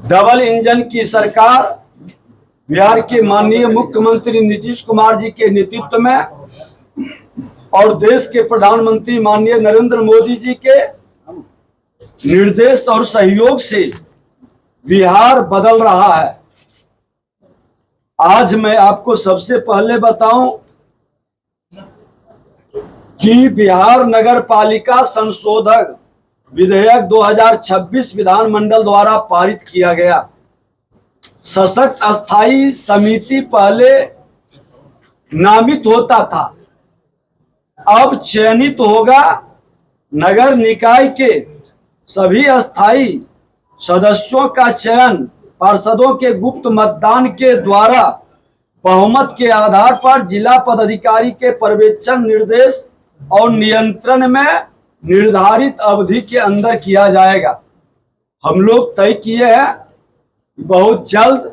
Double engine की सरकार बिहार के माननीय मुख्यमंत्री नीतीश कुमार जी के नेतृत्व में और देश के प्रधानमंत्री माननीय नरेंद्र मोदी जी के निर्देश और सहयोग से बिहार बदल रहा है। आज मैं आपको सबसे पहले बताऊं कि बिहार नगर पालिका संशोधक विधेयक 2026 विधानमंडल द्वारा पारित किया गया। सशक्त अस्थायी समिति पहले नामित होता था, अब चयनित होगा। नगर निकाय के सभी अस्थायी सदस्यों का चयन पार्षदों के गुप्त मतदान के द्वारा बहुमत के आधार पर जिला पदाधिकारी के पर्यवेक्षण, निर्देश और नियंत्रण में निर्धारित अवधि के अंदर किया जाएगा। हम लोग तय किए हैं, बहुत जल्द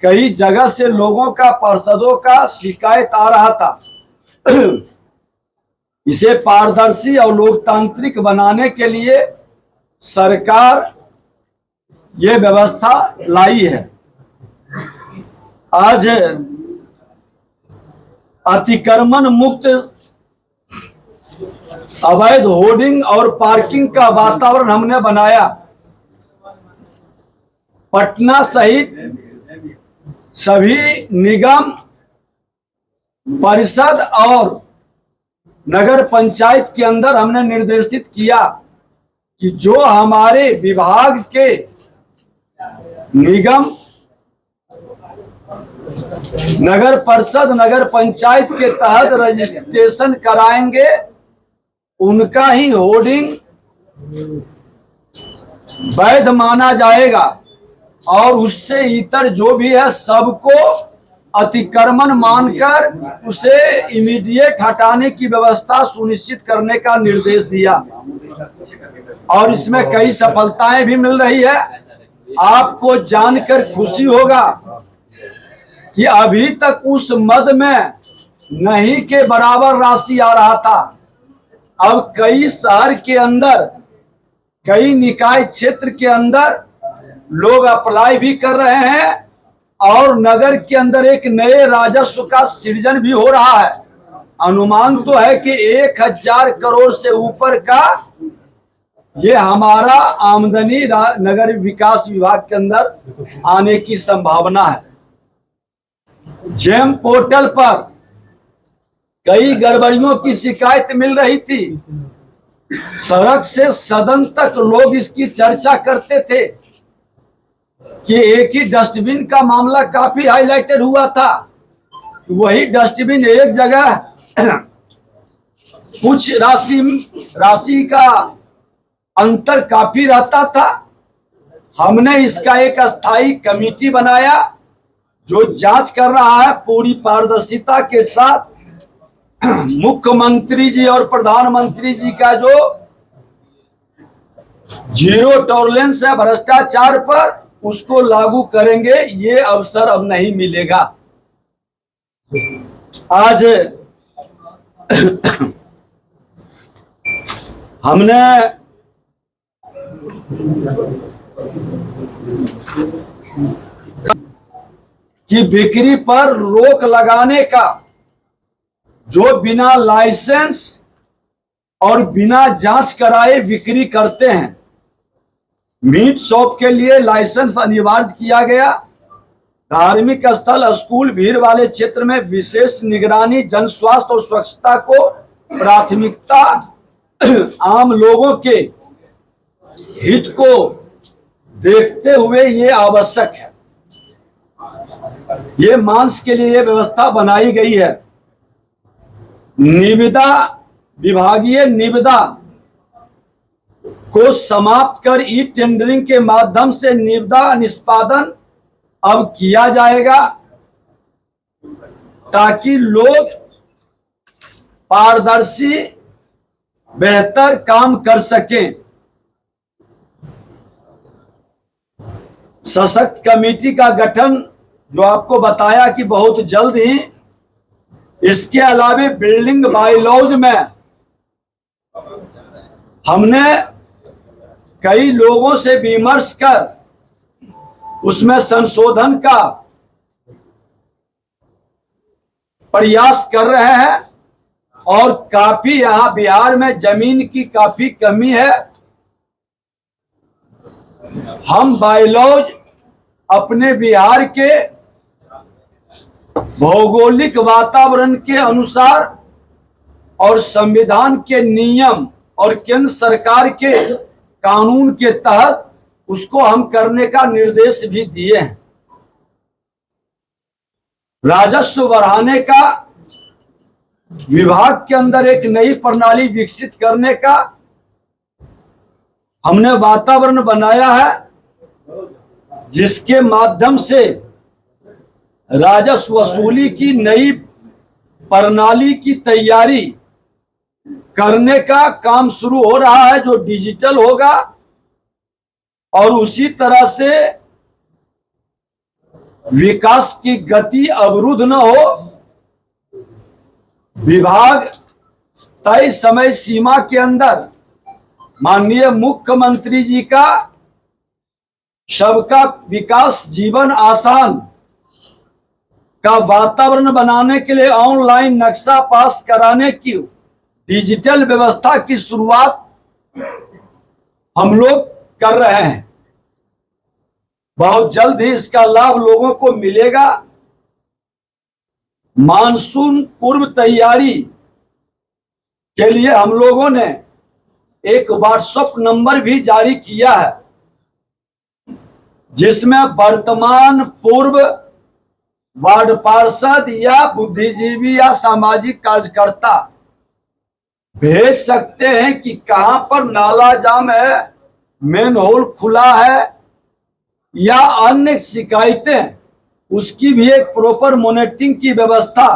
कई जगह से लोगों का, पार्षदों का शिकायत आ रहा था। इसे पारदर्शी और लोकतांत्रिक बनाने के लिए सरकार ये व्यवस्था लाई है। आज अतिक्रमण मुक्त, अवैध होर्डिंग और पार्किंग का वातावरण हमने बनाया। पटना सहित सभी निगम, परिषद और नगर पंचायत के अंदर हमने निर्देशित किया कि जो हमारे विभाग के निगम, नगर परिषद, नगर पंचायत के तहत रजिस्ट्रेशन कराएंगे, उनका ही होर्डिंग वैध माना जाएगा और उससे इतर जो भी है सबको अतिक्रमण मानकर उसे इमीडिएट हटाने की व्यवस्था सुनिश्चित करने का निर्देश दिया। और इसमें कई सफलताएं भी मिल रही है। आपको जानकर खुशी होगा कि अभी तक उस मद में नहीं के बराबर राशि आ रहा था। अब कई शहर के अंदर, कई निकाय क्षेत्र के अंदर लोग अप्लाई भी कर रहे हैं और नगर के अंदर एक नए राजस्व का सृजन भी हो रहा है। अनुमान तो है कि 1000 करोड़ से ऊपर का ये हमारा आमदनी नगर विकास विभाग के अंदर आने की संभावना है। जेम पोर्टल पर कई गड़बड़ियों की शिकायत मिल रही थी। सड़क से सदन तक लोग इसकी चर्चा करते थे कि एक ही डस्टबिन का मामला काफी हाईलाइटेड हुआ था। वही डस्टबिन एक जगह कुछ राशि का अंतर काफी रहता था। हमने इसका एक अस्थायी कमेटी बनाया जो जांच कर रहा है पूरी पारदर्शिता के साथ। मुख्यमंत्री जी और प्रधानमंत्री जी का जो जीरो टॉलरेंस है भ्रष्टाचार पर, उसको लागू करेंगे। ये अवसर अब नहीं मिलेगा। आज हमने कि बिक्री पर रोक लगाने का, जो बिना लाइसेंस और बिना जांच कराए बिक्री करते हैं, मीट शॉप के लिए लाइसेंस अनिवार्य किया गया। धार्मिक स्थल, स्कूल, भीड़ वाले क्षेत्र में विशेष निगरानी, जन स्वास्थ्य और स्वच्छता को प्राथमिकता, आम लोगों के हित को देखते हुए ये आवश्यक है। ये मांस के लिए व्यवस्था बनाई गई है। निविदा, विभागीय निविदा को समाप्त कर ई टेंडरिंग के माध्यम से निविदा निष्पादन अब किया जाएगा ताकि लोग पारदर्शी बेहतर काम कर सकें। सशक्त कमेटी का गठन जो आपको बताया कि बहुत जल्द ही। इसके अलावा बिल्डिंग बायलॉज में हमने कई लोगों से विमर्श कर उसमें संशोधन का प्रयास कर रहे हैं और काफी यहाँ बिहार में जमीन की काफी कमी है। हम बायलॉज अपने बिहार के भौगोलिक वातावरण के अनुसार और संविधान के नियम और केंद्र सरकार के कानून के तहत उसको हम करने का निर्देश भी दिए हैं। राजस्व बढ़ाने का, विभाग के अंदर एक नई प्रणाली विकसित करने का हमने वातावरण बनाया है, जिसके माध्यम से राजस्व वसूली की नई प्रणाली की तैयारी करने का काम शुरू हो रहा है, जो डिजिटल होगा और उसी तरह से विकास की गति अवरुद्ध न हो। विभाग तय समय सीमा के अंदर माननीय मुख्यमंत्री जी का सबका विकास जीवन आसान का वातावरण बनाने के लिए ऑनलाइन नक्शा पास कराने की डिजिटल व्यवस्था की शुरुआत हम लोग कर रहे हैं। बहुत जल्द ही इसका लाभ लोगों को मिलेगा। मानसून पूर्व तैयारी के लिए हम लोगों ने एक व्हाट्सएप नंबर भी जारी किया है, जिसमें वर्तमान पूर्व वार्ड पार्षद या बुद्धिजीवी या सामाजिक कार्यकर्ता भेज सकते हैं कि कहां पर नाला जाम है, मेन होल खुला है या अन्य शिकायतें, उसकी भी एक प्रॉपर मॉनिटरिंग की व्यवस्था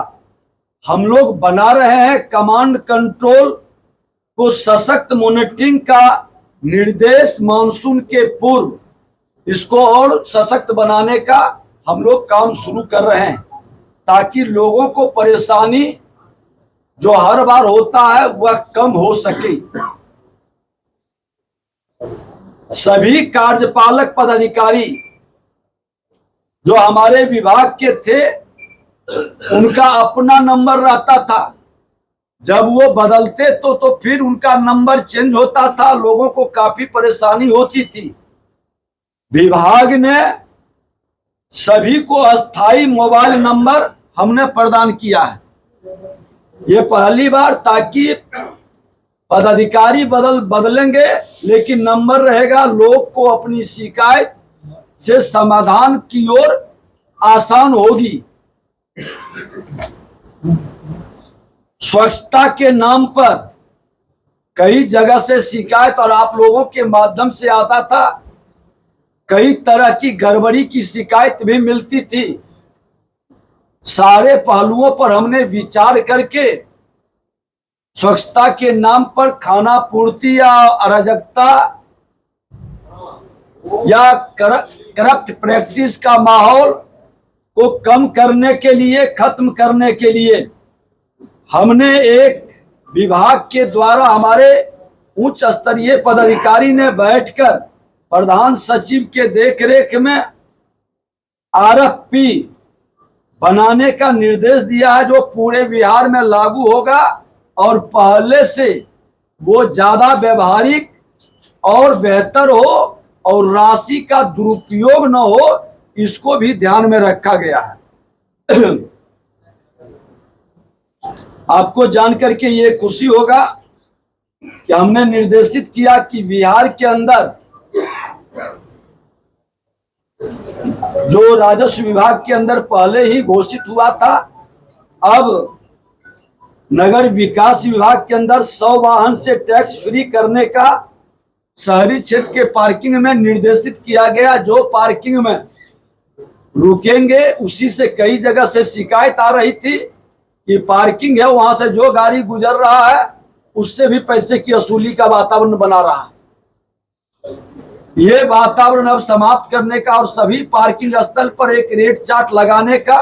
हम लोग बना रहे हैं। कमांड कंट्रोल को सशक्त मॉनिटरिंग का निर्देश मानसून के पूर्व इसको और सशक्त बनाने का हम लोग काम शुरू कर रहे हैं, ताकि लोगों को परेशानी जो हर बार होता है वह कम हो सके। सभी कार्यपालक पदाधिकारी जो हमारे विभाग के थे, उनका अपना नंबर रहता था। जब वो बदलते तो फिर उनका नंबर चेंज होता था, लोगों को काफी परेशानी होती थी। विभाग ने सभी को अस्थाई मोबाइल नंबर हमने प्रदान किया है। ये पहली बार, ताकि पदाधिकारी बदलेंगे लेकिन नंबर रहेगा, लोग को अपनी शिकायत से समाधान की ओर आसान होगी। स्वच्छता के नाम पर कई जगह से शिकायत और आप लोगों के माध्यम से आता था, कई तरह की गड़बड़ी की शिकायत भी मिलती थी। सारे पहलुओं पर हमने विचार करके स्वच्छता के नाम पर खाना पूर्ति या अराजकता या करप्ट प्रैक्टिस का माहौल को कम करने के लिए, खत्म करने के लिए हमने एक विभाग के द्वारा हमारे उच्च स्तरीय पदाधिकारी ने बैठकर प्रधान सचिव के देखरेख में आरएफपी बनाने का निर्देश दिया है, जो पूरे बिहार में लागू होगा और पहले से वो ज्यादा व्यवहारिक और बेहतर हो और राशि का दुरुपयोग न हो, इसको भी ध्यान में रखा गया है। आपको जानकर के ये खुशी होगा कि हमने निर्देशित किया कि बिहार के अंदर जो राजस्व विभाग के अंदर पहले ही घोषित हुआ था, अब नगर विकास विभाग के अंदर 100 वाहन से टैक्स फ्री करने का शहरी क्षेत्र के पार्किंग में निर्देशित किया गया। जो पार्किंग में रुकेंगे, उसी से कई जगह से शिकायत आ रही थी कि पार्किंग है, वहां से जो गाड़ी गुजर रहा है उससे भी पैसे की वसूली का वातावरण बना रहा है। ये वातावरण अब समाप्त करने का और सभी पार्किंग स्थल पर एक रेट चार्ट लगाने का